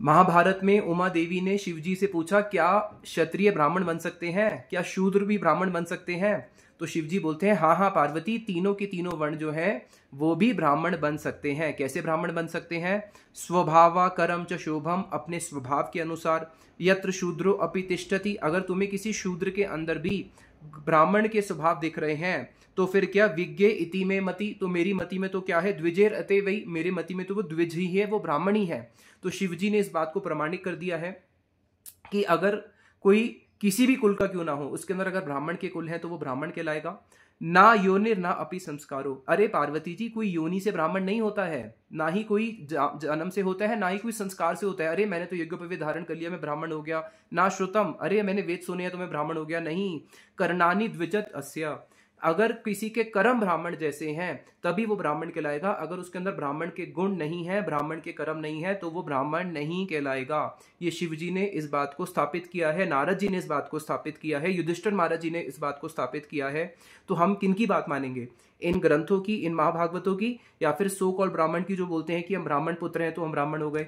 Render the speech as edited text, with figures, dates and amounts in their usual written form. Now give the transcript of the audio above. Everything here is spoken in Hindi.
महाभारत में उमा देवी ने शिव जी से पूछा, क्या क्षत्रिय ब्राह्मण बन सकते हैं, क्या शूद्र भी ब्राह्मण बन सकते हैं? तो शिव जी बोलते हैं, हाँ हाँ पार्वती, तीनों के तीनों वर्ण जो हैं वो भी ब्राह्मण बन सकते हैं। कैसे ब्राह्मण बन सकते हैं? स्वभावा करम च शोभम, अपने स्वभाव के अनुसार। यत्र शूद्रो अपि तिष्ठति, अगर तुम्हें किसी शूद्र के अंदर भी ब्राह्मण के स्वभाव दिख रहे हैं तो फिर क्या? विज्ञे इति में मति, तो मेरी मति में तो क्या है? द्विजेर अते वही, मेरे मति में तो वो द्विज ही है, वो ब्राह्मण ही है। तो शिव जी ने इस बात को प्रमाणित कर दिया है कि अगर कोई किसी भी कुल का क्यों ना हो, उसके अंदर अगर ब्राह्मण के कुल है तो वो ब्राह्मण कहलाएगा। ना योनिर ना अपि संस्कारो, अरे पार्वती जी, कोई योनि से ब्राह्मण नहीं होता है, ना ही कोई जन्म से होता है, ना ही कोई संस्कार से होता है। अरे मैंने तो यज्ञोपवीत धारण कर लिया, मैं ब्राह्मण हो गया। ना श्रुतम, अरे मैंने वेद सुने तो मैं ब्राह्मण हो गया। नहीं। कर्णानि द्विजत अस्य, अगर किसी के कर्म ब्राह्मण जैसे हैं तभी वो ब्राह्मण कहलाएगा। अगर उसके अंदर ब्राह्मण के गुण नहीं है, ब्राह्मण के कर्म नहीं है, तो वो ब्राह्मण नहीं कहलाएगा। ये शिव जी ने इस बात को स्थापित किया है, नारद जी ने इस बात को स्थापित किया है, युधिष्ठिर महाराज जी ने इस बात को स्थापित किया है। तो हम किनकी बात मानेंगे? इन ग्रंथों की, इन महाभागवतों की, या फिर सो कॉल्ड ब्राह्मण की जो बोलते हैं कि हम ब्राह्मण पुत्र हैं तो हम ब्राह्मण हो गए?